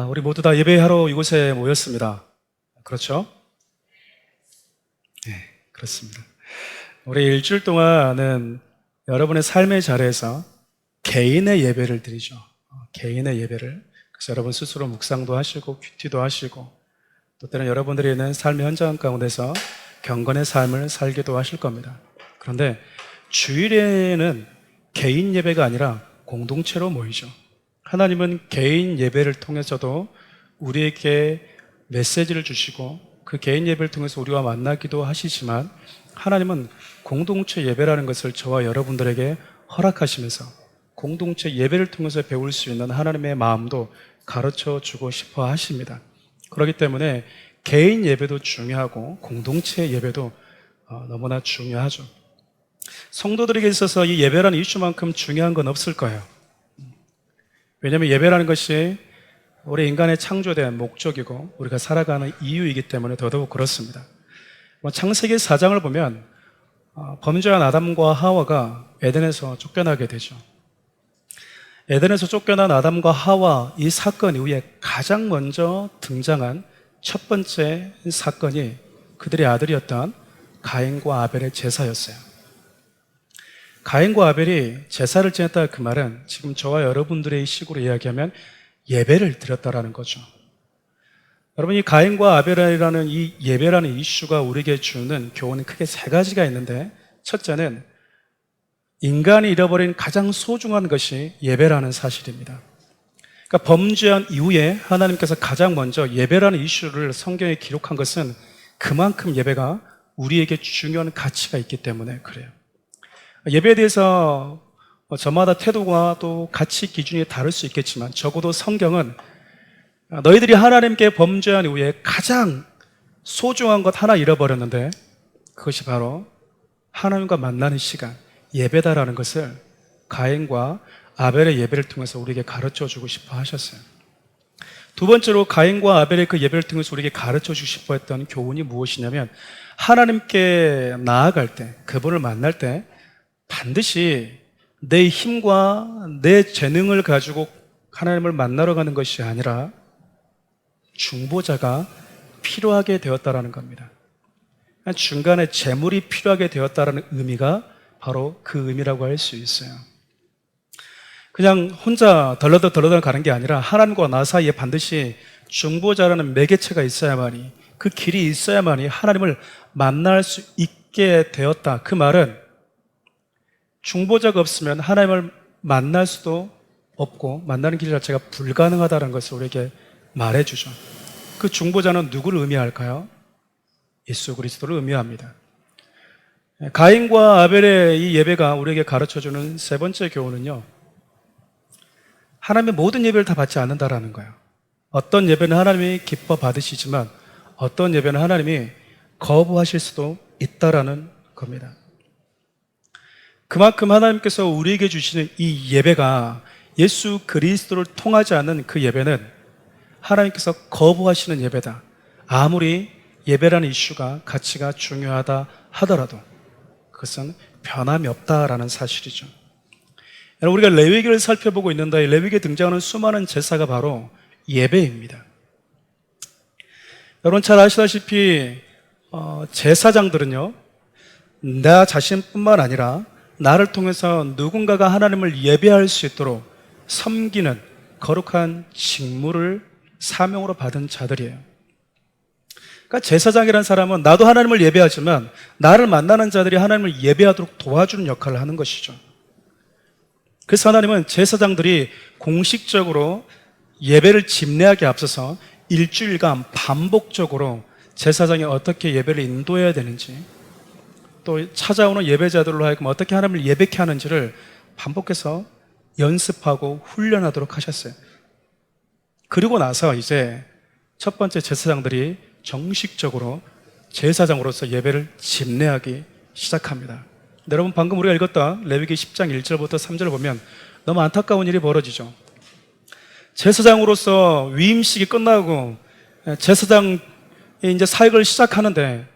우리 모두 다 예배하러 이곳에 모였습니다. 그렇죠? 네, 그렇습니다. 우리 일주일 동안은 여러분의 삶의 자리에서 개인의 예배를 드리죠. 개인의 예배를. 그래서 여러분 스스로 묵상도 하시고 큐티도 하시고 또 때는 여러분들이 있는 삶의 현장 가운데서 경건의 삶을 살기도 하실 겁니다. 그런데 주일에는 개인 예배가 아니라 공동체로 모이죠. 하나님은 개인 예배를 통해서도 우리에게 메시지를 주시고 그 개인 예배를 통해서 우리와 만나기도 하시지만 하나님은 공동체 예배라는 것을 저와 여러분들에게 허락하시면서 공동체 예배를 통해서 배울 수 있는 하나님의 마음도 가르쳐 주고 싶어 하십니다. 그렇기 때문에 개인 예배도 중요하고 공동체 예배도 너무나 중요하죠. 성도들에게 있어서 이 예배라는 이슈만큼 중요한 건 없을 거예요. 왜냐하면 예배라는 것이 우리 인간의 창조된 목적이고 우리가 살아가는 이유이기 때문에 더더욱 그렇습니다. 창세기 4장을 보면 범죄한 아담과 하와가 에덴에서 쫓겨나게 되죠. 에덴에서 쫓겨난 아담과 하와 이 사건 이후에 가장 먼저 등장한 첫 번째 사건이 그들의 아들이었던 가인과 아벨의 제사였어요. 가인과 아벨이 제사를 지냈다 그 말은 지금 저와 여러분들의 식으로 이야기하면 예배를 드렸다라는 거죠. 여러분, 이 가인과 아벨이라는 이 예배라는 이슈가 우리에게 주는 교훈은 크게 세 가지가 있는데, 첫째는 인간이 잃어버린 가장 소중한 것이 예배라는 사실입니다. 그러니까 범죄한 이후에 하나님께서 가장 먼저 예배라는 이슈를 성경에 기록한 것은 그만큼 예배가 우리에게 중요한 가치가 있기 때문에 그래요. 예배에 대해서 저마다 태도가 또 가치 기준이 다를 수 있겠지만 적어도 성경은 너희들이 하나님께 범죄한 이후에 가장 소중한 것 하나 잃어버렸는데 그것이 바로 하나님과 만나는 시간, 예배다라는 것을 가인과 아벨의 예배를 통해서 우리에게 가르쳐 주고 싶어 하셨어요. 두 번째로 가인과 아벨의 그 예배를 통해서 우리에게 가르쳐 주고 싶어 했던 교훈이 무엇이냐면 하나님께 나아갈 때, 그분을 만날 때 반드시 내 힘과 내 재능을 가지고 하나님을 만나러 가는 것이 아니라 중보자가 필요하게 되었다라는 겁니다. 중간에 재물이 필요하게 되었다라는 의미가 바로 그 의미라고 할 수 있어요. 그냥 혼자 덜러덜 가는 게 아니라 하나님과 나 사이에 반드시 중보자라는 매개체가 있어야만이, 그 길이 있어야만이 하나님을 만날 수 있게 되었다. 그 말은 중보자가 없으면 하나님을 만날 수도 없고 만나는 길 자체가 불가능하다는 것을 우리에게 말해주죠. 그 중보자는 누구를 의미할까요? 예수 그리스도를 의미합니다. 가인과 아벨의 이 예배가 우리에게 가르쳐주는 세 번째 교훈은요, 하나님의 모든 예배를 다 받지 않는다라는 거예요. 어떤 예배는 하나님이 기뻐 받으시지만 어떤 예배는 하나님이 거부하실 수도 있다라는 겁니다. 그만큼 하나님께서 우리에게 주시는 이 예배가 예수 그리스도를 통하지 않는 그 예배는 하나님께서 거부하시는 예배다. 아무리 예배라는 이슈가 가치가 중요하다 하더라도 그것은 변함이 없다라는 사실이죠. 여러분, 우리가 레위기를 살펴보고 있는데 레위기에 등장하는 수많은 제사가 바로 예배입니다. 여러분 잘 아시다시피 제사장들은요, 나 자신뿐만 아니라 나를 통해서 누군가가 하나님을 예배할 수 있도록 섬기는 거룩한 직무를 사명으로 받은 자들이에요. 그러니까 제사장이라는 사람은 나도 하나님을 예배하지만 나를 만나는 자들이 하나님을 예배하도록 도와주는 역할을 하는 것이죠. 그래서 하나님은 제사장들이 공식적으로 예배를 집례하기에 앞서서 일주일간 반복적으로 제사장이 어떻게 예배를 인도해야 되는지, 또 찾아오는 예배자들로 하여금 어떻게 하나님을 예배케 하는지를 반복해서 연습하고 훈련하도록 하셨어요. 그리고 나서 이제 첫 번째 제사장들이 정식적으로 제사장으로서 예배를 집례하기 시작합니다. 여러분, 방금 우리가 읽었던 레위기 10장 1절부터 3절을 보면 너무 안타까운 일이 벌어지죠. 제사장으로서 위임식이 끝나고 제사장이 이제 사역을 시작하는데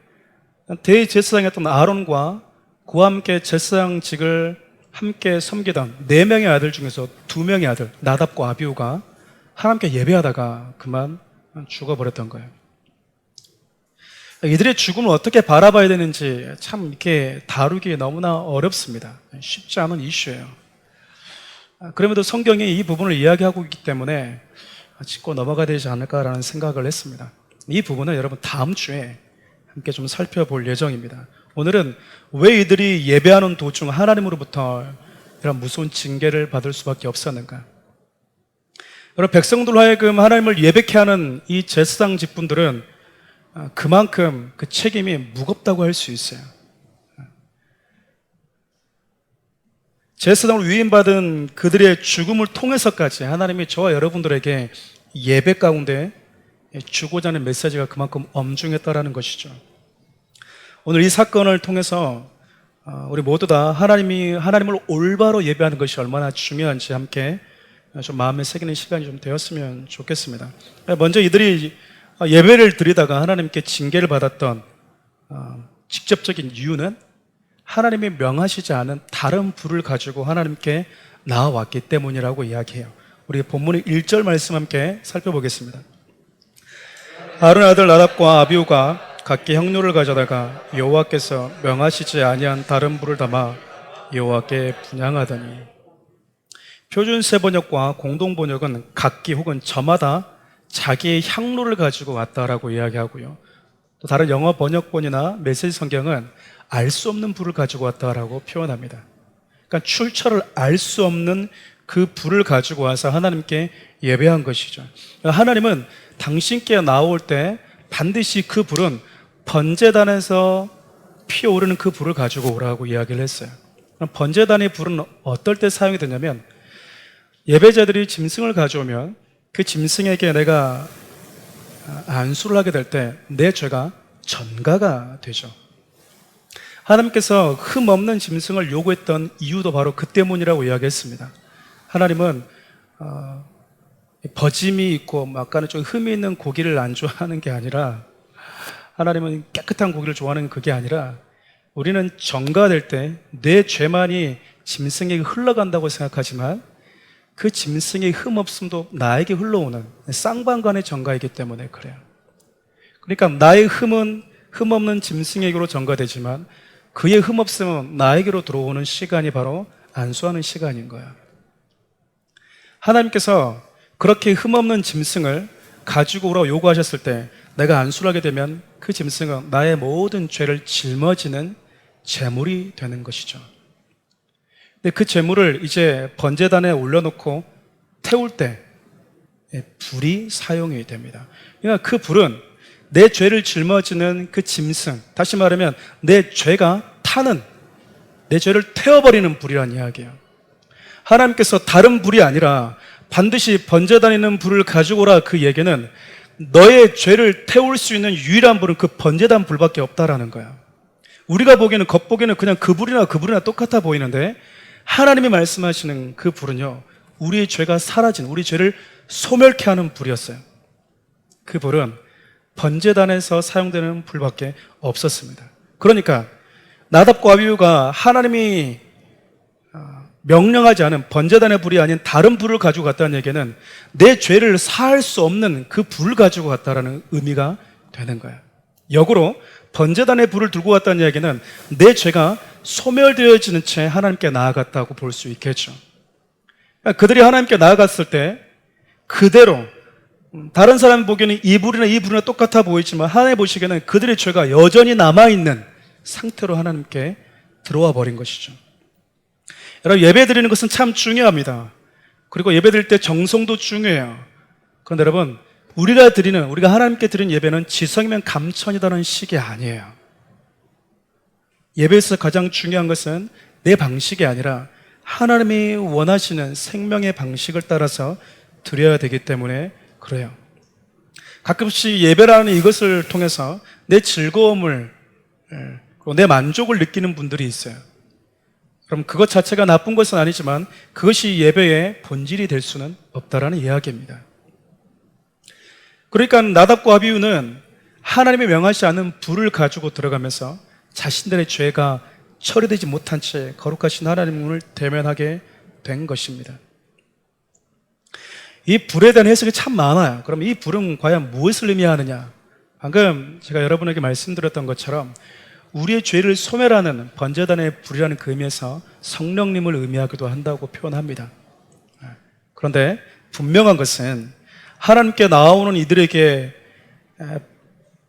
대제사장이었던 아론과 그와 함께 제사장직을 함께 섬기던 4명의 아들 중에서 2명의 아들 나답과 아비후가 하나님께 예배하다가 그만 죽어버렸던 거예요. 이들의 죽음을 어떻게 바라봐야 되는지 참 이렇게 다루기 너무나 어렵습니다. 쉽지 않은 이슈예요. 그럼에도 성경이 이 부분을 이야기하고 있기 때문에 짚고 넘어가야 되지 않을까라는 생각을 했습니다. 이 부분은 여러분 다음 주에 함께 좀 살펴볼 예정입니다. 오늘은 왜 이들이 예배하는 도중 하나님으로부터 이런 무서운 징계를 받을 수밖에 없었는가? 여러분, 백성들 하여금 하나님을 예배케 하는 이 제사장 직분들은 그만큼 그 책임이 무겁다고 할 수 있어요. 제사장으로 위임받은 그들의 죽음을 통해서까지 하나님이 저와 여러분들에게 예배 가운데 주고자 하는 메시지가 그만큼 엄중했다라는 것이죠. 오늘 이 사건을 통해서 우리 모두 다 하나님을 올바로 예배하는 것이 얼마나 중요한지 함께 좀 마음에 새기는 시간이 좀 되었으면 좋겠습니다. 먼저 이들이 예배를 드리다가 하나님께 징계를 받았던 직접적인 이유는 하나님이 명하시지 않은 다른 불을 가지고 하나님께 나아왔기 때문이라고 이야기해요. 우리 본문의 1절 말씀 함께 살펴보겠습니다. 아론의 아들 나답과 아비후가 각기 향로를 가져다가 여호와께서 명하시지 아니한 다른 불을 담아 여호와께 분향하더니, 표준세 번역과 공동 번역은 각기 혹은 저마다 자기의 향로를 가지고 왔다라고 이야기하고요. 또 다른 영어 번역본이나 메시지 성경은 알 수 없는 불을 가지고 왔다라고 표현합니다. 그러니까 출처를 알 수 없는 그 불을 가지고 와서 하나님께 예배한 것이죠. 하나님은 당신께 나올 때 반드시 그 불은 번제단에서 피어오르는 그 불을 가지고 오라고 이야기를 했어요. 번제단의 불은 어떨 때 사용이 되냐면, 예배자들이 짐승을 가져오면 그 짐승에게 내가 안수를 하게 될 때 내 죄가 전가가 되죠. 하나님께서 흠 없는 짐승을 요구했던 이유도 바로 그 때문이라고 이야기했습니다. 하나님은 버짐이 있고 약간은 좀 흠이 있는 고기를 안 좋아하는 게 아니라, 하나님은 깨끗한 고기를 좋아하는 그게 아니라, 우리는 전가될 때 내 죄만이 짐승에게 흘러간다고 생각하지만 그 짐승의 흠 없음도 나에게 흘러오는 쌍방간의 전가이기 때문에 그래요. 그러니까 나의 흠은 흠 없는 짐승에게로 전가되지만 그의 흠 없음은 나에게로 들어오는 시간이 바로 안수하는 시간인 거야. 하나님께서 그렇게 흠 없는 짐승을 가지고 오라고 요구하셨을 때 내가 안수를 하게 되면 그 짐승은 나의 모든 죄를 짊어지는 제물이 되는 것이죠. 근데 그 제물을 이제 번제단에 올려놓고 태울 때 불이 사용이 됩니다. 그러니까 그 불은 내 죄를 짊어지는 그 짐승, 다시 말하면 내 죄가 타는, 내 죄를 태워버리는 불이란 이야기예요. 하나님께서 다른 불이 아니라 반드시 번제단에 있는 불을 가지고 오라, 그 얘기는 너의 죄를 태울 수 있는 유일한 불은 그 번제단 불밖에 없다라는 거야. 우리가 보기에는, 겉보기에는 그냥 그 불이나 똑같아 보이는데 하나님이 말씀하시는 그 불은요, 우리의 죄가 사라진, 우리 죄를 소멸케 하는 불이었어요. 그 불은 번제단에서 사용되는 불밖에 없었습니다. 그러니까 나답과 아비후가 하나님이 명령하지 않은 번제단의 불이 아닌 다른 불을 가지고 갔다는 얘기는 내 죄를 사할 수 없는 그 불을 가지고 갔다라는 의미가 되는 거예요. 역으로 번제단의 불을 들고 갔다는 이야기는 내 죄가 소멸되어지는 채 하나님께 나아갔다고 볼 수 있겠죠. 그러니까 그들이 하나님께 나아갔을 때 그대로, 다른 사람 보기에는 이 불이나 똑같아 보이지만 하나님 보시기에는 그들의 죄가 여전히 남아있는 상태로 하나님께 들어와 버린 것이죠. 여러분, 예배 드리는 것은 참 중요합니다. 그리고 예배 드릴 때 정성도 중요해요. 그런데 여러분, 우리가 하나님께 드리는 예배는 지성이면 감천이라는 식이 아니에요. 예배에서 가장 중요한 것은 내 방식이 아니라 하나님이 원하시는 생명의 방식을 따라서 드려야 되기 때문에 그래요. 가끔씩 예배라는 이것을 통해서 내 즐거움을, 내 만족을 느끼는 분들이 있어요. 그럼 그것 자체가 나쁜 것은 아니지만 그것이 예배의 본질이 될 수는 없다라는 이야기입니다. 그러니까 나답과 아비후는 하나님이 명하지 않은 불을 가지고 들어가면서 자신들의 죄가 처리되지 못한 채 거룩하신 하나님을 대면하게 된 것입니다. 이 불에 대한 해석이 참 많아요. 그럼 이 불은 과연 무엇을 의미하느냐? 방금 제가 여러분에게 말씀드렸던 것처럼 우리의 죄를 소멸하는 번제단의 불이라는 그 의미에서 성령님을 의미하기도 한다고 표현합니다. 그런데 분명한 것은 하나님께 나오는 이들에게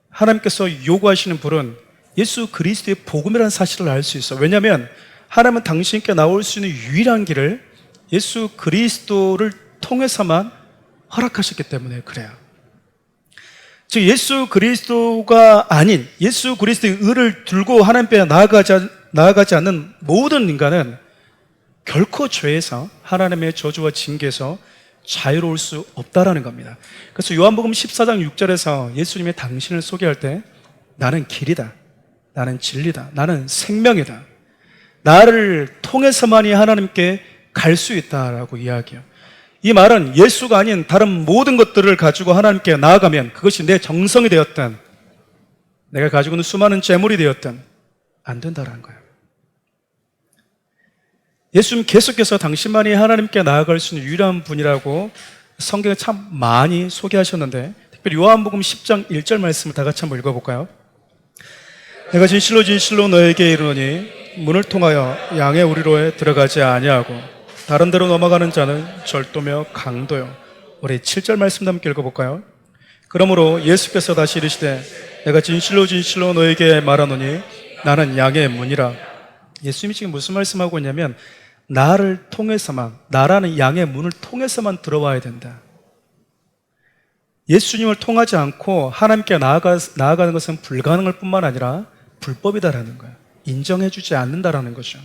하나님께서 요구하시는 불은 예수 그리스도의 복음이라는 사실을 알 수 있어요. 왜냐하면 하나님은 당신께 나올 수 있는 유일한 길을 예수 그리스도를 통해서만 허락하셨기 때문에 그래요. 즉 예수 그리스도가 아닌 예수 그리스도의 의를 들고 하나님께 나아가지 않는 모든 인간은 결코 죄에서 하나님의 저주와 징계에서 자유로울 수 없다라는 겁니다. 그래서 요한복음 14장 6절에서 예수님이 당신을 소개할 때 나는 길이다, 나는 진리다, 나는 생명이다, 나를 통해서만이 하나님께 갈 수 있다라고 이야기해요. 이 말은 예수가 아닌 다른 모든 것들을 가지고 하나님께 나아가면 그것이 내 정성이 되었든 내가 가지고 있는 수많은 재물이 되었든 안 된다라는 거예요. 예수님 계속해서 당신만이 하나님께 나아갈 수 있는 유일한 분이라고 성경에 참 많이 소개하셨는데, 특별히 요한복음 10장 1절 말씀을 다 같이 한번 읽어볼까요? 내가 진실로 너에게 이르노니 문을 통하여 양의 우리로에 들어가지 아니하고 다른 데로 넘어가는 자는 절도며 강도요. 우리 7절 말씀도 함께 읽어볼까요? 그러므로 예수께서 다시 이르시되 내가 진실로 너에게 말하노니 나는 양의 문이라. 예수님이 지금 무슨 말씀하고 있냐면 나를 통해서만, 나라는 양의 문을 통해서만 들어와야 된다. 예수님을 통하지 않고 하나님께 나아가는 것은 불가능할 뿐만 아니라 불법이다라는 거예요. 인정해주지 않는다라는 거죠.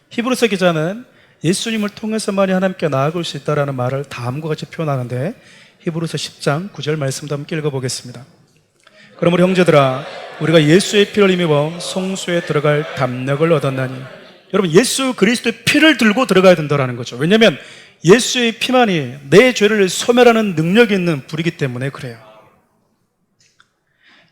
히브리서 기자는 예수님을 통해서만이 하나님께 나아갈 수 있다라는 말을 다음과 같이 표현하는데, 히브리서 10장 9절 말씀도 함께 읽어보겠습니다. 그러므로 형제들아 우리가 예수의 피를 힘입어 성소에 들어갈 담력을 얻었나니. 여러분, 예수 그리스도의 피를 들고 들어가야 된다는 거죠. 왜냐하면 예수의 피만이 내 죄를 소멸하는 능력이 있는 불이기 때문에 그래요.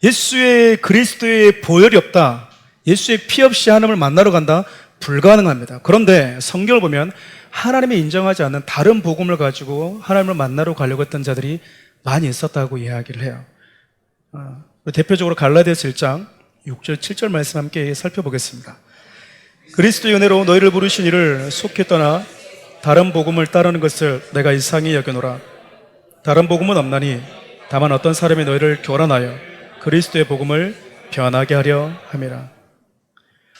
예수의 그리스도의 보혈이 없다, 예수의 피 없이 하나님을 만나러 간다, 불가능합니다. 그런데 성경을 보면 하나님이 인정하지 않는 다른 복음을 가지고 하나님을 만나러 가려고 했던 자들이 많이 있었다고 이야기를 해요. 대표적으로 갈라디아서 1장 6절 7절 말씀 함께 살펴보겠습니다. 그리스도의 은혜로 너희를 부르신 이를 속히 떠나 다른 복음을 따르는 것을 내가 이상히 여겨노라. 다른 복음은 없나니 다만 어떤 사람이 너희를 교란하여 그리스도의 복음을 변하게 하려 함이라.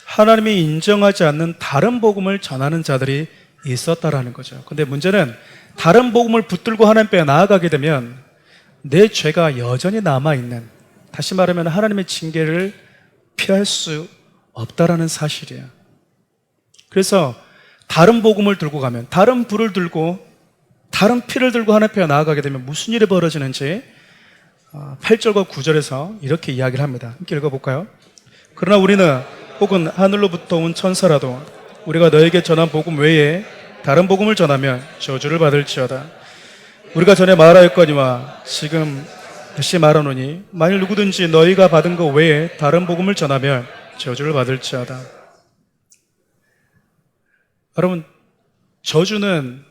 하나님이 인정하지 않는 다른 복음을 전하는 자들이 있었다라는 거죠. 근데 문제는 다른 복음을 붙들고 하나님께 나아가게 되면 내 죄가 여전히 남아있는, 다시 말하면 하나님의 징계를 피할 수 없다라는 사실이에요. 그래서 다른 복음을 들고 가면, 다른 불을 들고 다른 피를 들고 하나님 앞에 나아가게 되면 무슨 일이 벌어지는지 8절과 9절에서 이렇게 이야기를 합니다. 함께 읽어볼까요? 그러나 우리는 혹은 하늘로부터 온 천사라도 우리가 너에게 전한 복음 외에 다른 복음을 전하면 저주를 받을지어다. 우리가 전에 말하였거니와 지금 다시 말하노니 만일 누구든지 너희가 받은 것 외에 다른 복음을 전하면 저주를 받을지어다. 여러분, 저주는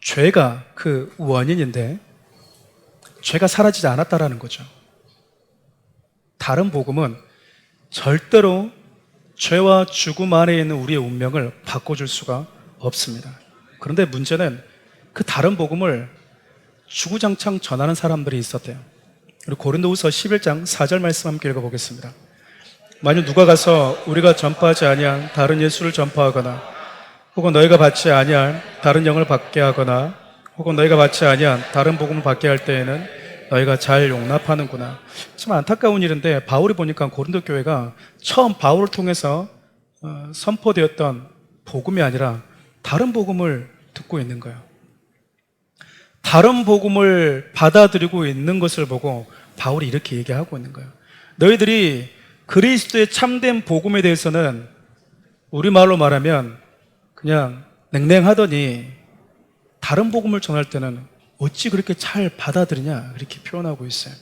죄가 그 원인인데 죄가 사라지지 않았다라는 거죠. 다른 복음은 절대로 죄와 죽음 안에 있는 우리의 운명을 바꿔줄 수가 없습니다. 그런데 문제는 그 다른 복음을 주구장창 전하는 사람들이 있었대요. 그리고 고린도후서 11장 4절 말씀 함께 읽어보겠습니다. 만일 누가 가서 우리가 전파하지 아니한 다른 예수를 전파하거나 혹은 너희가 받지 아니할 다른 영을 받게 하거나 혹은 너희가 받지 아니한 다른 복음을 받게 할 때에는 너희가 잘 용납하는구나. 참 안타까운 일인데 바울이 보니까 고린도 교회가 처음 바울을 통해서 선포되었던 복음이 아니라 다른 복음을 듣고 있는 거예요. 다른 복음을 받아들이고 있는 것을 보고 바울이 이렇게 얘기하고 있는 거예요. 너희들이 그리스도의 참된 복음에 대해서는 우리말로 말하면 그냥 냉랭하더니 다른 복음을 전할 때는 어찌 그렇게 잘 받아들이냐, 그렇게 표현하고 있어요.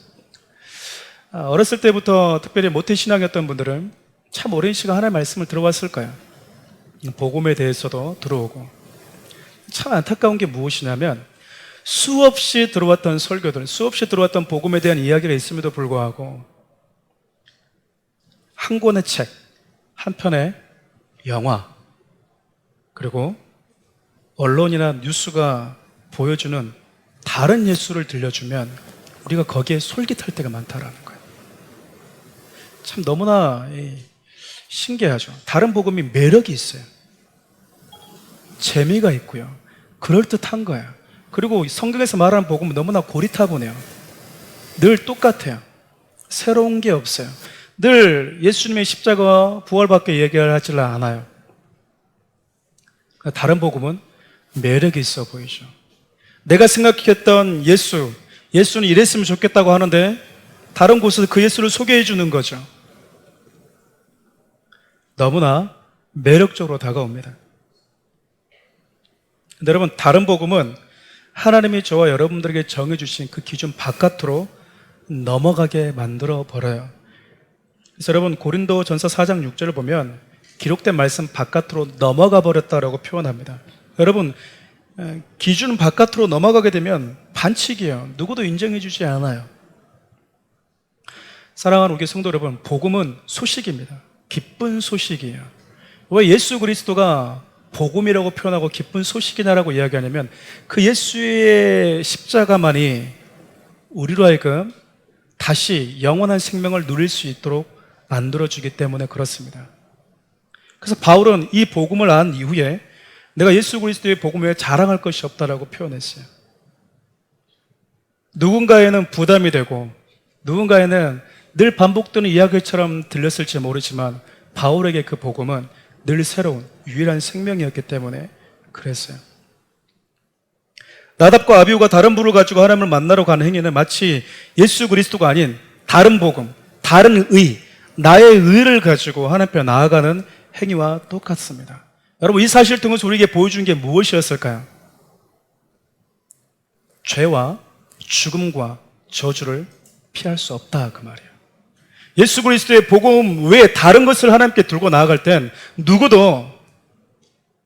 어렸을 때부터 특별히 모태신앙이었던 분들은 참 오랜 시간 하나님의 말씀을 들어왔을 거예요. 복음에 대해서도 들어오고. 참 안타까운 게 무엇이냐면 수없이 들어왔던 설교들, 수없이 들어왔던 복음에 대한 이야기가 있음에도 불구하고 한 권의 책, 한 편의 영화, 그리고 언론이나 뉴스가 보여주는 다른 예수를 들려주면 우리가 거기에 솔깃할 때가 많다라는 거예요. 참 너무나 신기하죠. 다른 복음이 매력이 있어요. 재미가 있고요. 그럴듯한 거예요. 그리고 성경에서 말하는 복음은 너무나 고리타분해요. 늘 똑같아요. 새로운 게 없어요. 늘 예수님의 십자가와 부활밖에 얘기하지 않아요. 다른 복음은 매력이 있어 보이죠. 내가 생각했던 예수는 이랬으면 좋겠다고 하는데 다른 곳에서 그 예수를 소개해 주는 거죠. 너무나 매력적으로 다가옵니다. 근데 여러분, 다른 복음은 하나님이 저와 여러분들에게 정해주신 그 기준 바깥으로 넘어가게 만들어 버려요. 그래서 여러분, 고린도 전서 4장 6절을 보면 기록된 말씀 바깥으로 넘어가 버렸다라고 표현합니다. 여러분, 기준 바깥으로 넘어가게 되면 반칙이에요. 누구도 인정해 주지 않아요. 사랑하는 우리 성도 여러분, 복음은 소식입니다. 기쁜 소식이에요. 왜 예수 그리스도가 복음이라고 표현하고 기쁜 소식이냐라고 이야기하냐면 그 예수의 십자가만이 우리로 하여금 다시 영원한 생명을 누릴 수 있도록 만들어주기 때문에 그렇습니다. 그래서 바울은 이 복음을 안 이후에 내가 예수 그리스도의 복음 외에 자랑할 것이 없다라고 표현했어요. 누군가에는 부담이 되고 누군가에는 늘 반복되는 이야기처럼 들렸을지 모르지만 바울에게 그 복음은 늘 새로운 유일한 생명이었기 때문에 그랬어요. 나답과 아비후가 다른 부를 가지고 하나님을 만나러 가는 행위는 마치 예수 그리스도가 아닌 다른 복음, 다른 의, 나의 의를 가지고 하나님 앞에 나아가는 행위와 똑같습니다. 여러분, 이 사실을 통해서 우리에게 보여준 게 무엇이었을까요? 죄와 죽음과 저주를 피할 수 없다, 그 말이에요. 예수 그리스도의 복음 외에 다른 것을 하나님께 들고 나아갈 땐 누구도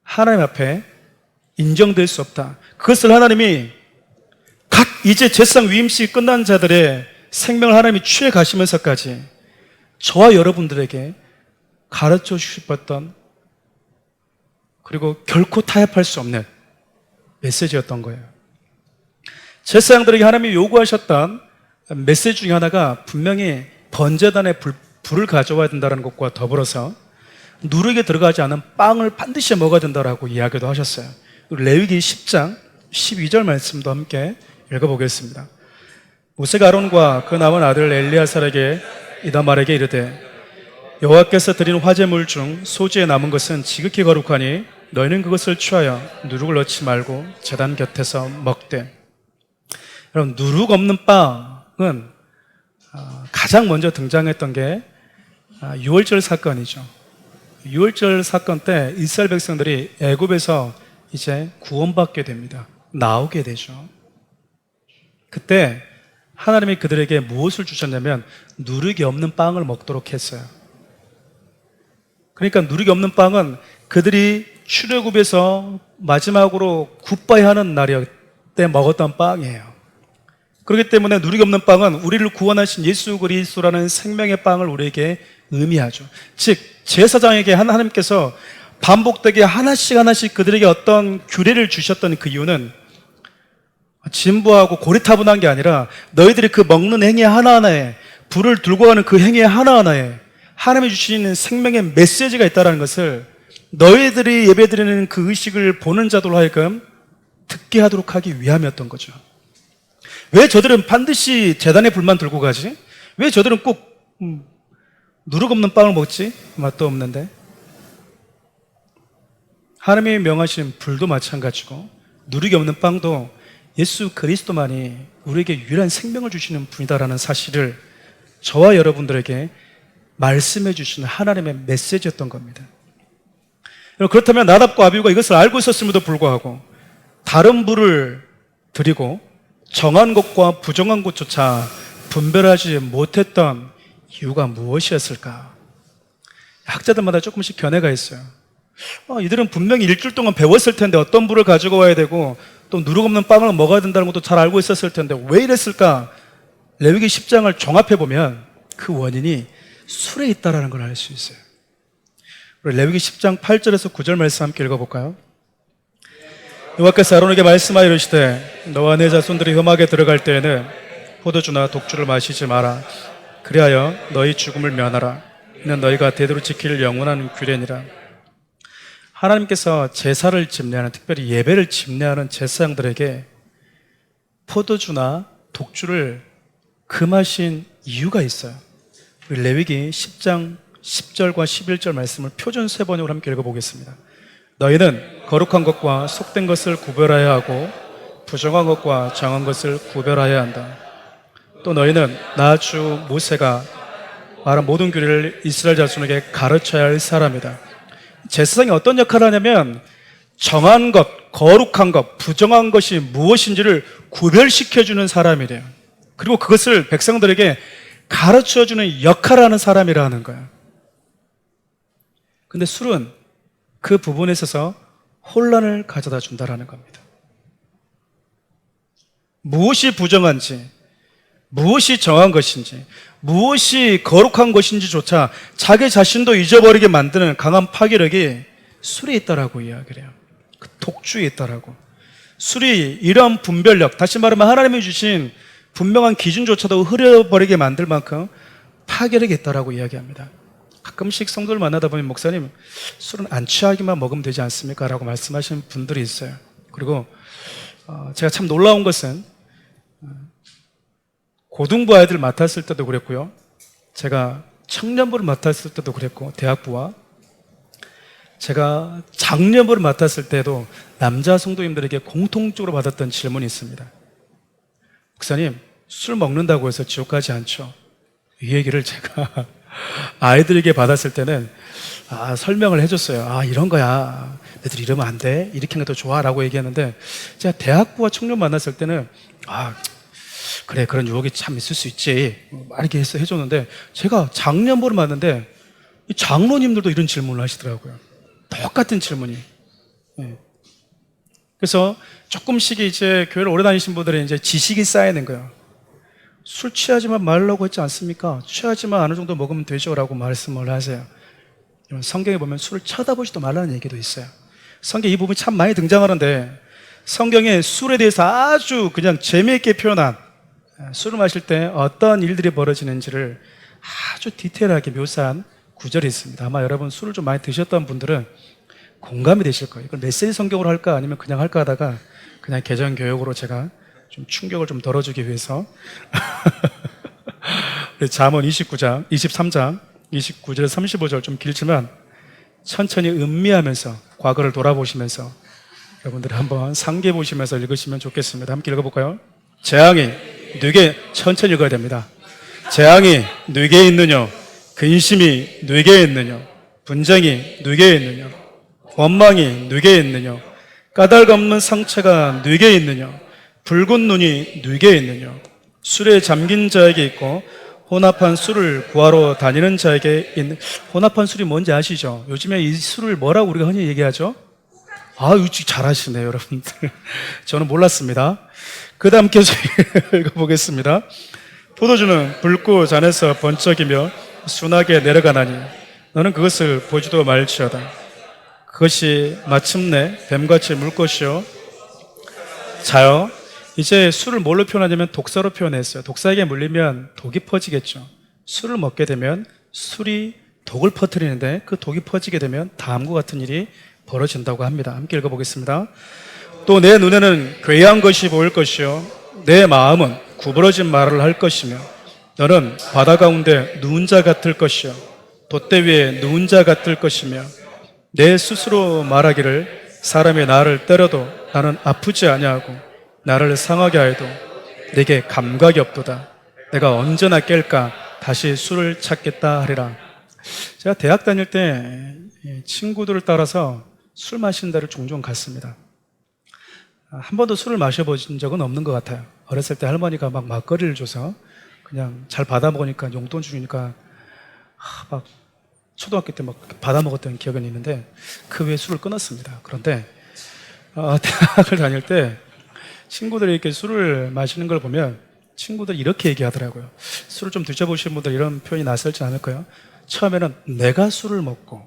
하나님 앞에 인정될 수 없다. 그것을 하나님이 각 이제 제상 위임식이 끝난 자들의 생명을 하나님이 취해 가시면서까지 저와 여러분들에게 가르쳐 주셨던, 그리고 결코 타협할 수 없는 메시지였던 거예요. 제사장들에게 하나님이 요구하셨던 메시지 중에 하나가 분명히 번제단에 불을 가져와야 된다는 것과 더불어서 누룩에 들어가지 않은 빵을 반드시 먹어야 된다고 이야기도 하셨어요. 레위기 10장 12절 말씀도 함께 읽어보겠습니다. 모세가 아론과 그 남은 아들 엘리야살에게 이다말에게 이르되 여호와께서 드린 화제물 중 소지에 남은 것은 지극히 거룩하니 너희는 그것을 취하여 누룩을 넣지 말고 제단 곁에서 먹되. 여러분, 누룩 없는 빵은 가장 먼저 등장했던 게 유월절 사건이죠. 유월절 사건 때 이스라엘 백성들이 애굽에서 이제 구원받게 됩니다. 나오게 되죠. 그때 하나님이 그들에게 무엇을 주셨냐면 누룩이 없는 빵을 먹도록 했어요. 그러니까 누룩이 없는 빵은 그들이 출애굽에서 마지막으로 굿바이 하는 날이었을 때 먹었던 빵이에요. 그렇기 때문에 누룩이 없는 빵은 우리를 구원하신 예수 그리스도라는 생명의 빵을 우리에게 의미하죠. 즉 제사장에게 하나님께서 반복되게 하나씩 그들에게 어떤 규례를 주셨던 그 이유는 진부하고 고리타분한 게 아니라 너희들이 그 먹는 행위 하나하나에, 불을 들고 가는 그 행위 하나하나에 하나님이 주시는 생명의 메시지가 있다는 것을 너희들이 예배드리는 그 의식을 보는 자들로 하여금 듣게 하도록 하기 위함이었던 거죠. 왜 저들은 반드시 제단에 불만 들고 가지? 왜 저들은 꼭 누룩 없는 빵을 먹지? 맛도 없는데. 하나님이 명하신 불도 마찬가지고 누룩이 없는 빵도 예수 그리스도만이 우리에게 유일한 생명을 주시는 분이다라는 사실을 저와 여러분들에게 말씀해 주시는 하나님의 메시지였던 겁니다. 그렇다면 나답과 아비후가 이것을 알고 있었음에도 불구하고 다른 불을 드리고 정한 것과 부정한 것조차 분별하지 못했던 이유가 무엇이었을까? 학자들마다 조금씩 견해가 있어요. 이들은 분명히 일주일 동안 배웠을 텐데 어떤 불을 가지고 와야 되고 또 누룩 없는 빵을 먹어야 된다는 것도 잘 알고 있었을 텐데 왜 이랬을까? 레위기 10장을 종합해 보면 그 원인이 술에 있다라는 걸 알 수 있어요. 우리 레위기 10장 8절에서 9절 말씀 함께 읽어볼까요? 여호와께서 아론에게 말씀하여 이르시되 너와 네 자손들이 험하게 들어갈 때에는 포도주나 독주를 마시지 마라. 그리하여 너희 죽음을 면하라. 이는 너희가 대대로 지킬 영원한 규례니라. 하나님께서 제사를 집례하는, 특별히 예배를 집례하는 제사장들에게 포도주나 독주를 금하신 이유가 있어요. 우리 레위기 10장 10절과 11절 말씀을 표준 세번역으로 함께 읽어보겠습니다. 너희는 거룩한 것과 속된 것을 구별하여야 하고 부정한 것과 정한 것을 구별하여야 한다. 또 너희는 나 주 모세가 말한 모든 규례를 이스라엘 자손에게 가르쳐야 할 사람이다. 제사장이 어떤 역할을 하냐면 정한 것, 거룩한 것, 부정한 것이 무엇인지를 구별시켜주는 사람이래요. 그리고 그것을 백성들에게 가르쳐주는 역할을 하는 사람이라는 거예요. 근데 술은 그 부분에 있어서 혼란을 가져다 준다라는 겁니다. 무엇이 부정한지, 무엇이 정한 것인지, 무엇이 거룩한 것인지조차 자기 자신도 잊어버리게 만드는 강한 파괴력이 술에 있다라고 이야기를 해요. 그 독주에 있다라고. 술이 이러한 분별력, 다시 말하면 하나님이 주신 분명한 기준조차도 흐려버리게 만들 만큼 파괴력이 있다라고 이야기합니다. 가끔씩 성도를 만나다 보면 목사님, 술은 안 취하기만 먹으면 되지 않습니까? 라고 말씀하시는 분들이 있어요. 그리고 제가 참 놀라운 것은 고등부 아이들 맡았을 때도 그랬고요, 제가 청년부를 맡았을 때도 그랬고, 대학부와 제가 장년부를 맡았을 때도 남자 성도님들에게 공통적으로 받았던 질문이 있습니다. 목사님, 술 먹는다고 해서 지옥 가지 않죠? 이 얘기를 제가 아이들에게 받았을 때는 설명을 해줬어요. 이런 거야, 애들 이러면 안 돼, 이렇게 하는 게 더 좋아 라고 얘기하는데, 제가 대학부와 청년 만났을 때는 그래, 그런 유혹이 참 있을 수 있지, 이렇게 해줬는데, 제가 장년부를 만났는데 이 장로님들도 이런 질문을 하시더라고요. 똑같은 질문이. 그래서 조금씩 이제 교회를 오래 다니신 분들은 이제 지식이 쌓이는 거예요. 술 취하지만 말라고 했지 않습니까? 취하지만 어느 정도 먹으면 되죠 라고 말씀을 하세요. 성경에 보면 술을 쳐다보지도 말라는 얘기도 있어요. 성경에 이 부분이 참 많이 등장하는데, 성경에 술에 대해서 아주 그냥 재미있게 표현한, 술을 마실 때 어떤 일들이 벌어지는지를 아주 디테일하게 묘사한 구절이 있습니다. 아마 여러분 술을 좀 많이 드셨던 분들은 공감이 되실 거예요. 이걸 메시지 성경으로 할까 아니면 그냥 할까 하다가 그냥 개정 교육으로 제가 좀 충격을 좀 덜어주기 위해서 잠언 29장, 23장 29절 35절 좀 길지만 천천히 음미하면서 과거를 돌아보시면서 여러분들이 한번 상기해 보시면서 읽으시면 좋겠습니다. 함께 읽어볼까요? 재앙이 뇌게, 천천히 읽어야 됩니다. 재앙이 뇌게 있느냐, 근심이 뇌게 있느냐, 분쟁이 뇌게 있느냐, 원망이 뇌게 있느냐, 까닭 없는 상처가 뇌게 있느냐, 붉은 눈이 뇌게 있느냐, 술에 잠긴 자에게 있고 혼합한 술을 구하러 다니는 자에게 있는. 혼합한 술이 뭔지 아시죠? 요즘에 이 술을 뭐라고 우리가 흔히 얘기하죠? 일찍 잘하시네요, 여러분들. 저는 몰랐습니다. 그 다음 계속 읽어보겠습니다. 포도주는 붉고 잔에서 번쩍이며 순하게 내려가나니 너는 그것을 보지도 말지어다. 그것이 마침내 뱀같이 물 것이요. 자요. 이제 술을 뭘로 표현하냐면 독사로 표현했어요. 독사에게 물리면 독이 퍼지겠죠. 술을 먹게 되면 술이 독을 퍼뜨리는데 그 독이 퍼지게 되면 다음과 같은 일이 벌어진다고 합니다. 함께 읽어보겠습니다. 또 내 눈에는 괴이한 것이 보일 것이요 내 마음은 구부러진 말을 할 것이며 너는 바다 가운데 누운 자 같을 것이요 돛대 위에 누운 자 같을 것이며 내 스스로 말하기를 사람이 나를 때려도 나는 아프지 아니하고 나를 상하게 하여도 내게 감각이 없도다. 내가 언제나 깰까 다시 술을 찾겠다 하리라. 제가 대학 다닐 때 친구들을 따라서 술 마시는 데를 종종 갔습니다. 한 번도 술을 마셔본 적은 없는 것 같아요. 어렸을 때 할머니가 막 막걸리를 줘서 그냥 잘 받아 먹으니까 용돈 주니까 막 초등학교 때 막 받아먹었던 기억은 있는데 그 후에 술을 끊었습니다. 그런데 대학을 다닐 때 친구들이 이렇게 술을 마시는 걸 보면 친구들이 이렇게 얘기하더라고요. 술을 좀 드셔보신 분들 이런 표현이 낯설지 않을까요? 처음에는 내가 술을 먹고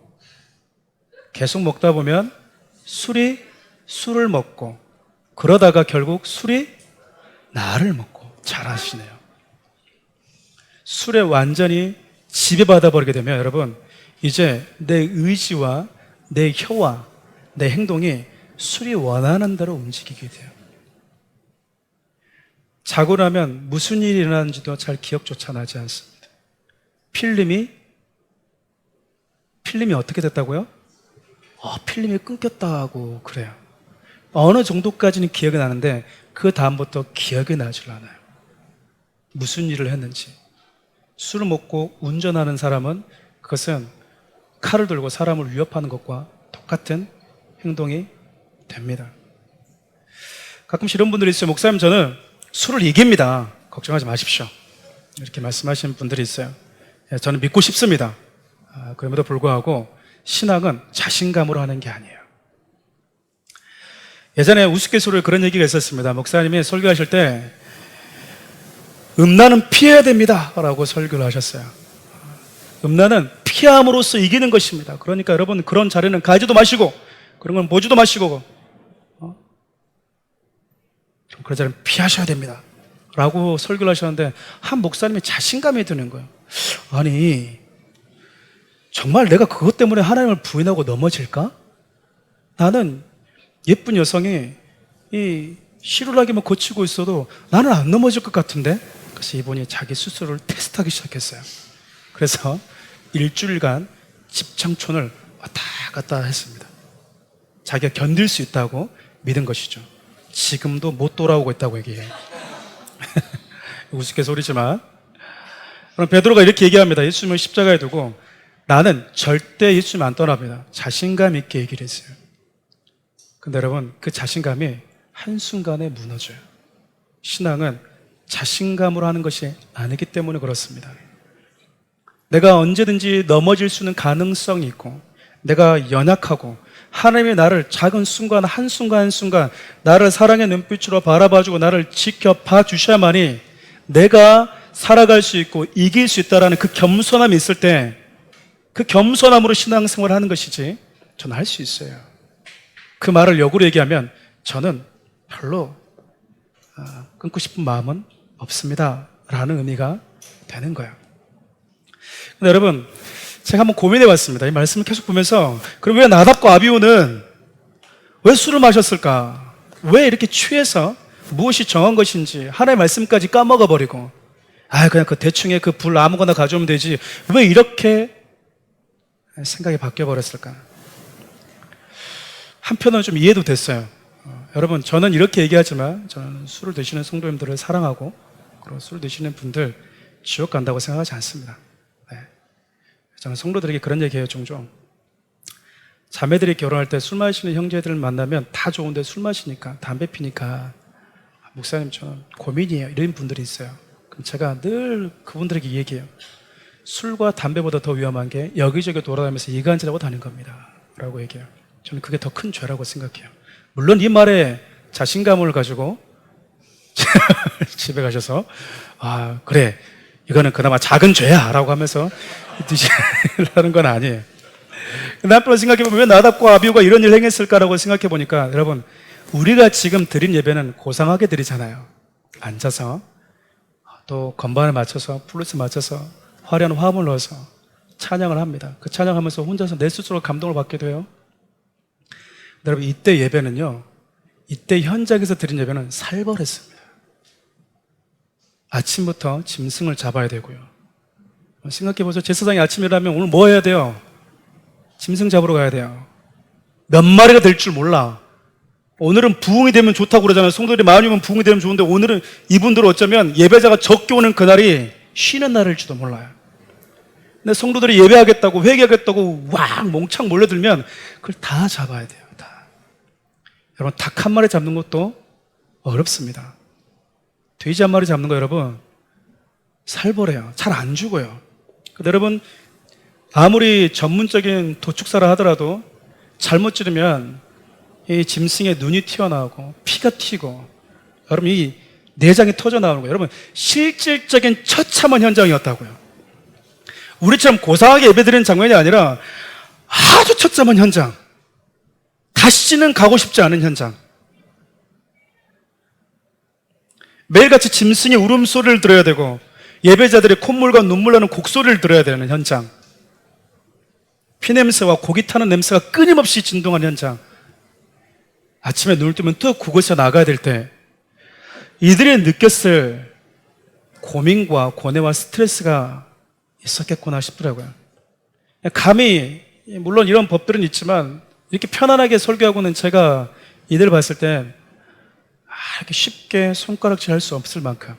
계속 먹다 보면 술이 술을 먹고 그러다가 결국 술이 나를 먹고 잘하시네요. 술에 완전히 지배받아 버리게 되면 여러분 이제 내 의지와 내 혀와 내 행동이 술이 원하는 대로 움직이게 돼요. 자고 나면 무슨 일이 일어나는지도 잘 기억조차 나지 않습니다. 필름이 어떻게 됐다고요? 필름이 끊겼다고 그래요. 어느 정도까지는 기억이 나는데 그 다음부터 기억이 나질 않아요. 무슨 일을 했는지. 술을 먹고 운전하는 사람은 그것은 칼을 들고 사람을 위협하는 것과 똑같은 행동이 됩니다. 가끔씩 이런 분들이 있어요. 목사님, 저는 술을 이깁니다. 걱정하지 마십시오. 이렇게 말씀하시는 분들이 있어요. 저는 믿고 싶습니다. 그럼에도 불구하고 신앙은 자신감으로 하는 게 아니에요. 예전에 우스갯소리로 그런 얘기가 있었습니다. 목사님이 설교하실 때 음란은 피해야 됩니다 라고 설교를 하셨어요. 음란은 피함으로써 이기는 것입니다. 그러니까 여러분 그런 자리는 가지도 마시고 그런 건 보지도 마시고 그런 자리는 피하셔야 됩니다 라고 설교를 하셨는데 한 목사님이 자신감이 드는 거예요. 아니 정말 내가 그것 때문에 하나님을 부인하고 넘어질까? 나는 예쁜 여성이 이 시루라기만 거치고 있어도 나는 안 넘어질 것 같은데? 그래서 이분이 자기 스스로를 테스트하기 시작했어요. 그래서 일주일간 집창촌을 왔다 갔다 했습니다. 자기가 견딜 수 있다고 믿은 것이죠. 지금도 못 돌아오고 있다고 얘기해요. 우스갯소리지만 그럼 베드로가 이렇게 얘기합니다. 예수님을 십자가에 두고 나는 절대 예수님 안 떠납니다. 자신감 있게 얘기를 했어요. 근데 여러분 그 자신감이 한순간에 무너져요. 신앙은 자신감으로 하는 것이 아니기 때문에 그렇습니다. 내가 언제든지 넘어질 수 있는 가능성이 있고 내가 연약하고 하나님이 나를 작은 순간 한순간 한순간 나를 사랑의 눈빛으로 바라봐주고 나를 지켜봐 주셔야만이 내가 살아갈 수 있고 이길 수 있다는 그 겸손함이 있을 때 그 겸손함으로 신앙생활을 하는 것이지 저는 할 수 있어요. 그 말을 역으로 얘기하면 저는 별로 끊고 싶은 마음은 없습니다 라는 의미가 되는 거예요. 근데 여러분 제가 한번 고민해 봤습니다. 이 말씀을 계속 보면서 그럼 왜 나답과 아비후는 왜 술을 마셨을까? 왜 이렇게 취해서 무엇이 정한 것인지 하나님의 말씀까지 까먹어 버리고 그냥 그 대충의 그 불 아무거나 가져오면 되지 왜 이렇게 생각이 바뀌어 버렸을까? 한편으로는 좀 이해도 됐어요. 여러분 저는 이렇게 얘기하지만 저는 술을 드시는 성도님들을 사랑하고 그리고 술 드시는 분들 지옥 간다고 생각하지 않습니다. 저는 성도들에게 그런 얘기해요. 종종 자매들이 결혼할 때 술 마시는 형제들을 만나면 다 좋은데 술 마시니까 담배 피니까 목사님 저는 고민이에요 이런 분들이 있어요. 그럼 제가 늘 그분들에게 얘기해요. 술과 담배보다 더 위험한 게 여기저기 돌아다니면서 이간질하고 다닌 겁니다 라고 얘기해요. 저는 그게 더 큰 죄라고 생각해요. 물론 이 말에 자신감을 가지고 집에 가셔서 그래 이거는 그나마 작은 죄야 라고 하면서 드시라는 건 아니에요. 근데 한편으로 생각해보면 왜 나답과 아비후가 이런 일을 행했을까라고 생각해보니까 여러분 우리가 지금 드린 예배는 고상하게 드리잖아요. 앉아서 또 건반을 맞춰서 플루스 맞춰서 화려한 화음을 넣어서 찬양을 합니다. 그 찬양하면서 혼자서 내 스스로 감동을 받게 돼요. 여러분 이때 예배는요 이때 현장에서 드린 예배는 살벌했습니다. 아침부터 짐승을 잡아야 되고요. 생각해보세요. 제사장이 아침에 일어나면 오늘 뭐 해야 돼요? 짐승 잡으러 가야 돼요. 몇 마리가 될 줄 몰라. 오늘은 부흥이 되면 좋다고 그러잖아요. 성도들이 많이 오면 부흥이 되면 좋은데 오늘은 이분들은 어쩌면 예배자가 적게 오는 그날이 쉬는 날일지도 몰라요. 근데 성도들이 예배하겠다고 회개하겠다고 몽창 몰려들면 그걸 다 잡아야 돼요. 다. 여러분 닭 한 마리 잡는 것도 어렵습니다. 돼지 한 마리 잡는 거 여러분 살벌해요. 잘 안 죽어요. 근데 여러분 아무리 전문적인 도축사라 하더라도 잘못 찌르면 이 짐승의 눈이 튀어나오고 피가 튀고 여러분 이 내장이 터져 나오는 거예요. 여러분 실질적인 처참한 현장이었다고요. 우리처럼 고상하게 예배드리는 장면이 아니라 아주 처참한 현장, 다시는 가고 싶지 않은 현장. 매일같이 짐승의 울음소리를 들어야 되고 예배자들의 콧물과 눈물 나는 곡소리를 들어야 되는 현장. 피냄새와 고기 타는 냄새가 끊임없이 진동하는 현장. 아침에 눈을 뜨면 또 그곳에 나가야 될 때 이들이 느꼈을 고민과 고뇌와 스트레스가 있었겠구나 싶더라고요. 감히 물론 이런 법들은 있지만 이렇게 편안하게 설교하고는 제가 이들을 봤을 때 이렇게 쉽게 손가락질 할 수 없을 만큼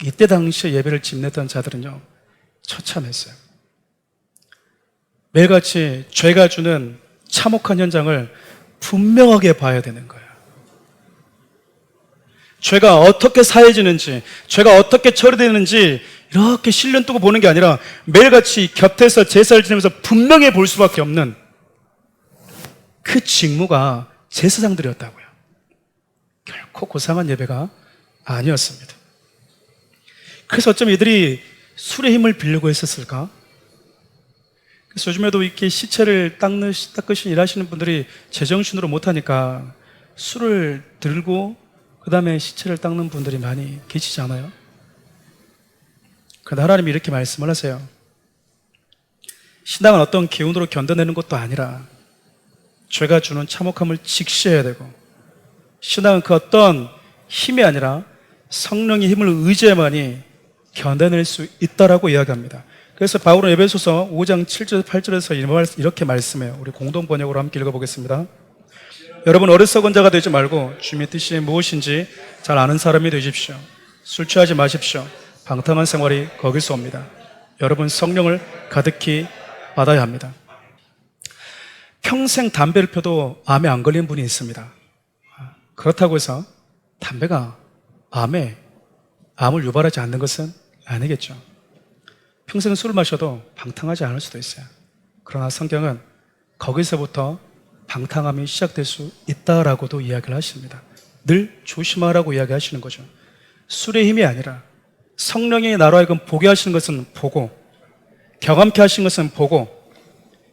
이때 당시에 예배를 집냈던 자들은요 처참했어요. 매일같이 죄가 주는 참혹한 현장을 분명하게 봐야 되는 거예요. 죄가 어떻게 사해지는지, 죄가 어떻게 처리되는지 이렇게 실눈 뜨고 보는 게 아니라 매일같이 곁에서 제사를 지내면서 분명히 볼 수밖에 없는 그 직무가 제사장들이었다고요. 결코 고상한 예배가 아니었습니다. 그래서 어쩜 이들이 술의 힘을 빌려고 했었을까? 그래서 요즘에도 이렇게 시체를 닦으신 일하시는 분들이 제정신으로 못하니까 술을 들고 그 다음에 시체를 닦는 분들이 많이 계시지 않아요? 그런데 하나님이 이렇게 말씀을 하세요. 신앙은 어떤 기운으로 견뎌내는 것도 아니라 죄가 주는 참혹함을 직시해야 되고 신앙은 그 어떤 힘이 아니라 성령의 힘을 의지해야만이 견뎌낼 수 있다라고 이야기합니다. 그래서 바울은 에베소서 5장 7절 8절에서 이렇게 말씀해요. 우리 공동 번역으로 함께 읽어보겠습니다. 여러분 어리석은 자가 되지 말고 주님의 뜻이 무엇인지 잘 아는 사람이 되십시오. 술 취하지 마십시오. 방탕한 생활이 거기서 옵니다. 여러분 성령을 가득히 받아야 합니다. 평생 담배를 펴도 암에 안 걸린 분이 있습니다. 그렇다고 해서 담배가 암을 유발하지 않는 것은 아니겠죠. 평생 술을 마셔도 방탕하지 않을 수도 있어요. 그러나 성경은 거기서부터 방탕함이 시작될 수 있다라고도 이야기를 하십니다. 늘 조심하라고 이야기하시는 거죠. 술의 힘이 아니라 성령이 나로 하여금 보게 하시는 것은 보고, 경험케 하시는 것은 보고,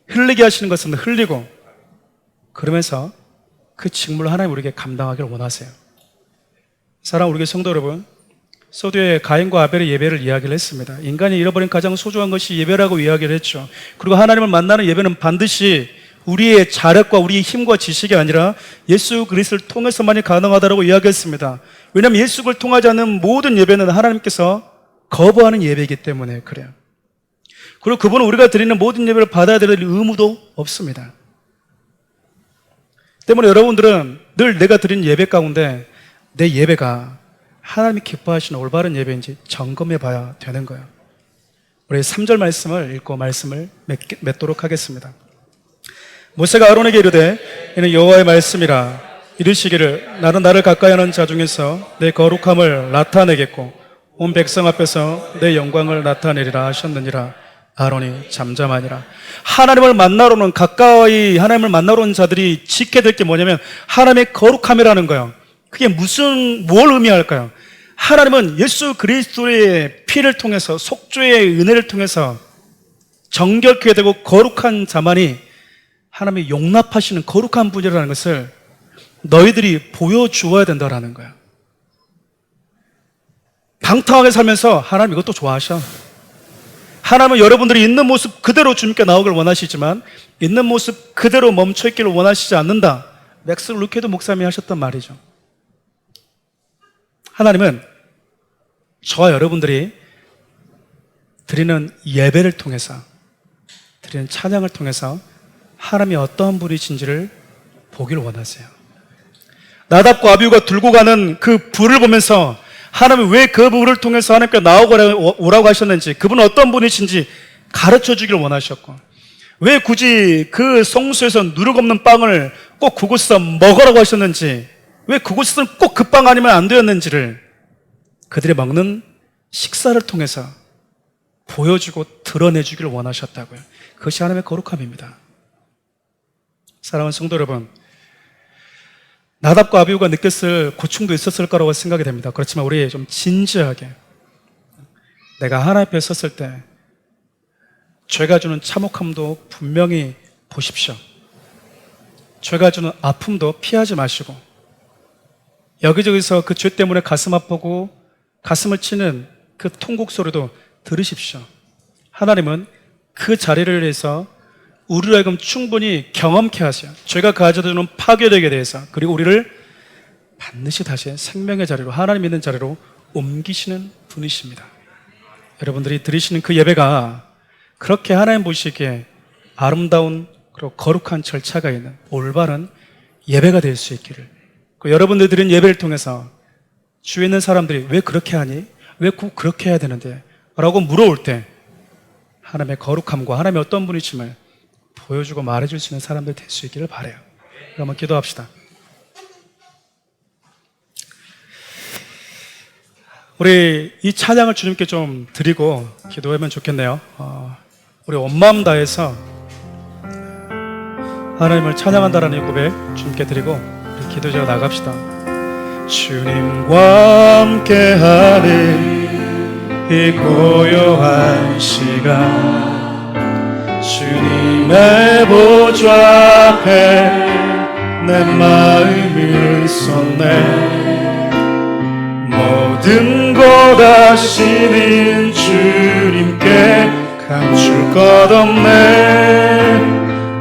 흘리게 하시는 것은 흘리고, 그러면서 그 직무를 하나님 우리에게 감당하기를 원하세요. 사랑하는 우리 성도 여러분, 서두에 가인과 아벨의 예배를 이야기를 했습니다. 인간이 잃어버린 가장 소중한 것이 예배라고 이야기를 했죠. 그리고 하나님을 만나는 예배는 반드시 우리의 자력과 우리의 힘과 지식이 아니라 예수 그리스도를 통해서만이 가능하다고 이야기했습니다. 왜냐하면 예수를 통하지 않는 모든 예배는 하나님께서 거부하는 예배이기 때문에 그래요. 그리고 그분은 우리가 드리는 모든 예배를 받아야 될 의무도 없습니다. 때문에 여러분들은 늘 내가 드리는 예배 가운데 내 예배가 하나님이 기뻐하시는 올바른 예배인지 점검해 봐야 되는 거예요. 우리 3절 말씀을 읽고 말씀을 맺도록 하겠습니다. 모세가 아론에게 이르되 이는 여호와의 말씀이라 이르시기를 나는 나를 가까이 하는 자 중에서 내 거룩함을 나타내겠고 온 백성 앞에서 내 영광을 나타내리라 하셨느니라. 아론이 잠잠하니라. 하나님을 만나러는 가까이 하나님을 만나러 온 자들이 지켜야 될 게 뭐냐면 하나님의 거룩함이라는 거예요. 그게 뭘 의미할까요? 하나님은 예수 그리스도의 피를 통해서 속죄의 은혜를 통해서 정결케 되고 거룩한 자만이 하나님이 용납하시는 거룩한 분이라는 것을 너희들이 보여주어야 된다라는 거야. 방탕하게 살면서 하나님 이것도 좋아하셔. 하나님은 여러분들이 있는 모습 그대로 주님께 나오길 원하시지만 있는 모습 그대로 멈춰있기를 원하시지 않는다. 맥스 루케도 목사님이 하셨던 말이죠. 하나님은 저와 여러분들이 드리는 예배를 통해서 드리는 찬양을 통해서 하나님이 어떠한 분이신지를 보기를 원하세요. 나답과 아비후가 들고 가는 그 불을 보면서 하나님이 왜 그 불을 통해서 하나님께 나오라고 하셨는지, 그분은 어떤 분이신지 가르쳐 주기를 원하셨고, 왜 굳이 그 성소에서 누룩 없는 빵을 꼭 그곳에서 먹으라고 하셨는지, 왜 그곳에서는 꼭 그 빵 아니면 안 되었는지를 그들이 먹는 식사를 통해서 보여주고 드러내주기를 원하셨다고요. 그것이 하나님의 거룩함입니다. 사랑하는 성도 여러분, 나답과 아비후가 느꼈을 고충도 있었을 거라고 생각이 됩니다. 그렇지만 우리 좀 진지하게, 내가 하나님 앞에 섰을 때 죄가 주는 참혹함도 분명히 보십시오. 죄가 주는 아픔도 피하지 마시고, 여기저기서 그 죄 때문에 가슴 아프고 가슴을 치는 그 통곡 소리도 들으십시오. 하나님은 그 자리를 위해서 우리로 하여금 충분히 경험케 하세요. 죄가 가져다주는 파괴력에 대해서, 그리고 우리를 반드시 다시 생명의 자리로, 하나님 있는 자리로 옮기시는 분이십니다. 여러분들이 드리시는 그 예배가 그렇게 하나님 보시기에 아름다운 그리고 거룩한 절차가 있는 올바른 예배가 될 수 있기를, 그 여러분들 드린 예배를 통해서 주위에 있는 사람들이 왜 그렇게 하니? 왜 꼭 그렇게 해야 되는데? 라고 물어올 때 하나님의 거룩함과 하나님의 어떤 분이심을 보여주고 말해줄 수 있는 사람들 될 수 있기를 바라요. 그러면 기도합시다. 우리 이 찬양을 주님께 좀 드리고 기도하면 좋겠네요. 우리 온 마음 다해서 하나님을 찬양한다라는 이 고백 주님께 드리고 우리 기도하러 나갑시다. 주님과 함께하는 이 고요한 시간, 주님의 보좌 앞에 내 마음을 쏟네. 모든 것 아시는 주님께 감출 것 없네.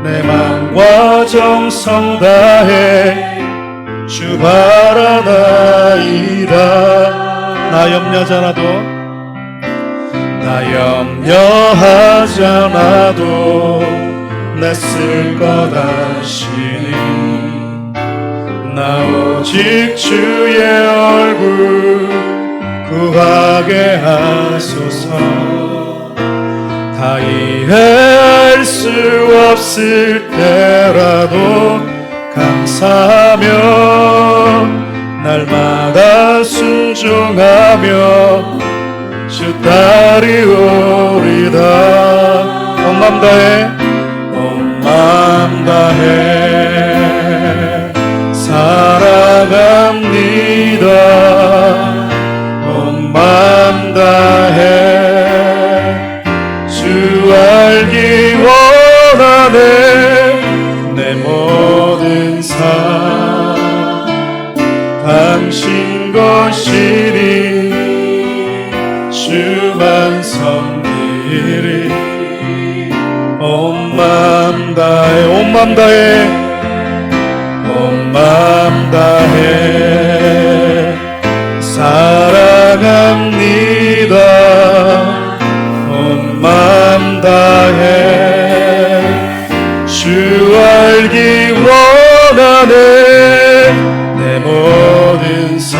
내 마음과 정성 다해 주 바라나이다. 나 염려하지 않아도 내 쓸 것 아시니, 나 오직 주의 얼굴 구하게 하소서. 다 이해할 수 없을 때라도 감사하며 날마다 순종하며 주 따르오리다. 온 마음 다해 살아갑니다. 온 마음 다해 주 알기 원하네. 내 모든 삶 당신 것이니 주만 섬기리. 온 마음 다해 온 마음 다해 살아갑니다. 온 마음 다해 주 알기 원하네. 내 모든 삶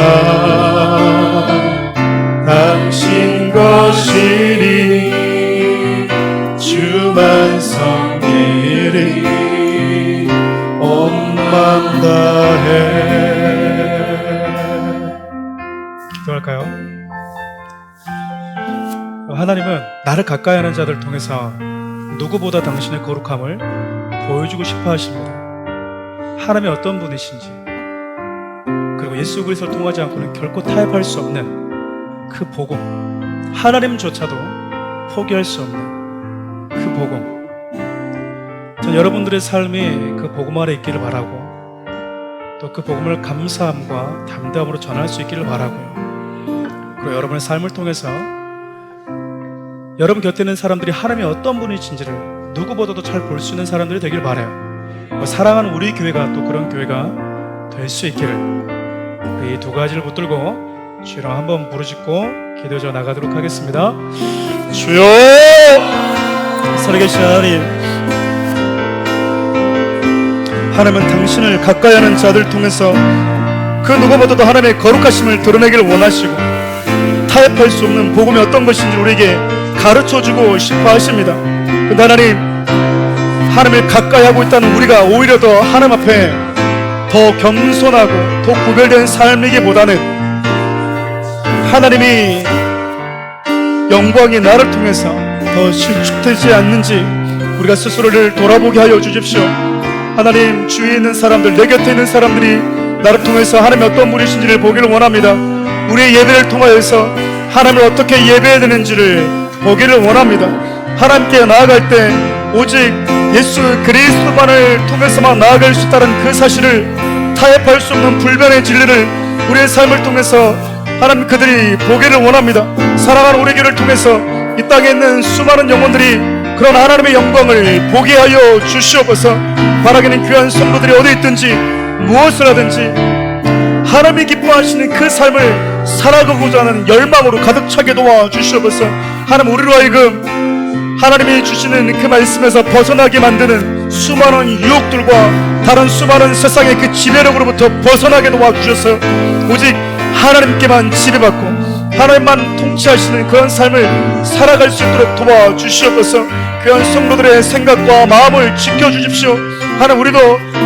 당신 것이니 주만 섬기리. 온 마음 다해. 기도할까요? 하나님은 나를 가까이 하는 자들 통해서 누구보다 당신의 거룩함을 보여주고 싶어 하십니다. 하나님이 어떤 분이신지, 그리고 예수 그리스도를 통하지 않고는 결코 타협할 수 없는 그 복음, 하나님조차도 포기할 수 없는 그 복음, 전 여러분들의 삶이 그 복음 아래 있기를 바라고, 또 그 복음을 감사함과 담대함으로 전할 수 있기를 바라고요. 그리고 여러분의 삶을 통해서 여러분 곁에 있는 사람들이 하나님이 어떤 분이신지를 누구보다도 잘 볼 수 있는 사람들이 되길 바라요. 사랑하는 우리 교회가 또 그런 교회가 될 수 있기를, 이 두 가지를 붙들고 주여 한번 부르짖고 기도져 나가도록 하겠습니다. 주여, 살아계신 하나님, 하나님은 당신을 가까이 하는 자들 통해서 그 누구보다도 하나님의 거룩하심을 드러내기를 원하시고, 타협할 수 없는 복음이 어떤 것인지 우리에게 가르쳐주고 싶어 하십니다. 근데 하나님을 가까이 하고 있다는 우리가 오히려 더 하나님 앞에 더 겸손하고 더 구별된 삶이기보다는 하나님이 영광이 나를 통해서 더 실축되지 않는지 우리가 스스로를 돌아보게 하여 주십시오. 하나님, 주위에 있는 사람들, 내 곁에 있는 사람들이 나를 통해서 하나님이 어떤 분이신지를 보기를 원합니다. 우리의 예배를 통하여서 하나님을 어떻게 예배해야 되는지를 보기를 원합니다. 하나님께 나아갈 때 오직 예수 그리스도만을 통해서만 나아갈 수 있다는 그 사실을, 타협할 수 없는 불변의 진리를 우리의 삶을 통해서 하나님 그들이 보기를 원합니다. 사랑하는 우리 교회를 통해서 이 땅에 있는 수많은 영혼들이 그런 하나님의 영광을 보게 하여 주시옵소서. 바라기는 귀한 성도들이 어디 있든지 무엇을 하든지 하나님이 기뻐하시는 그 삶을 살아가고자 하는 열망으로 가득 차게 도와주시옵소서. 하나님, 우리로 하여금 하나님이 주시는 그 말씀에서 벗어나게 만드는 수많은 유혹들과 다른 수많은 세상의 그 지배력으로부터 벗어나게 도와주셔서 오직 하나님께만 지배받고 하나님만 통치하시는 그런 삶을 살아갈 수 있도록 도와주시옵소서. 귀한 성도들의 생각과 마음을 지켜주십시오. 하나님, 우리도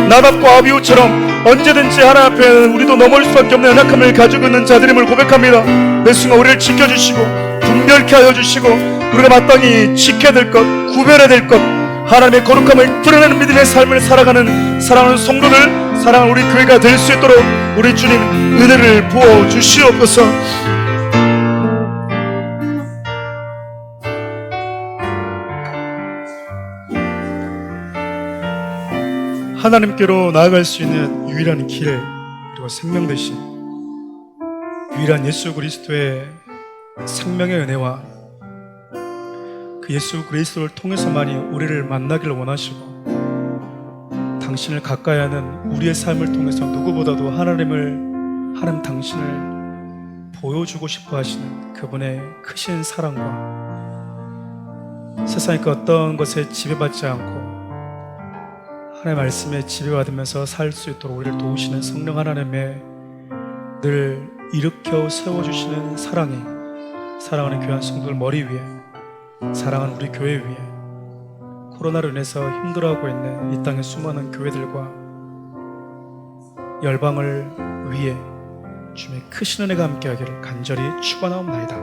나답과 아비후처럼 언제든지 하나님 앞에 우리도 넘어올 수밖에 없는 연약함을 가지고 있는 자들임을 고백합니다. 매 순간 우리를 지켜주시고 분별케 하여 주시고 우리가 마땅히 지켜야 될 것, 구별해야 될 것, 하나님의 거룩함을 드러내는 믿음의 삶을 살아가는 사랑하는 성도들, 사랑하는 우리 교회가 될 수 있도록 우리 주님 은혜를 부어 주시옵소서. 하나님께로 나아갈 수 있는 유일한 길, 그리고 생명 되신 유일한 예수 그리스도의 생명의 은혜와 그 예수 그리스도를 통해서만이 우리를 만나기를 원하시고, 당신을 가까이 하는 우리의 삶을 통해서 누구보다도 하나님 당신을 보여주고 싶어 하시는 그분의 크신 사랑과 세상의 그 어떤 것에 지배받지 않고 하나님의 말씀에 지배받으면서 살 수 있도록 우리를 도우시는 성령 하나님의 늘 일으켜 세워주시는 사랑이, 사랑하는 귀한 성도들 머리 위에, 사랑하는 우리 교회 위에, 코로나로 인해서 힘들어하고 있는 이 땅의 수많은 교회들과 열방을 위해 주님의 크신 은혜가 함께하기를 간절히 축원하옵나이다.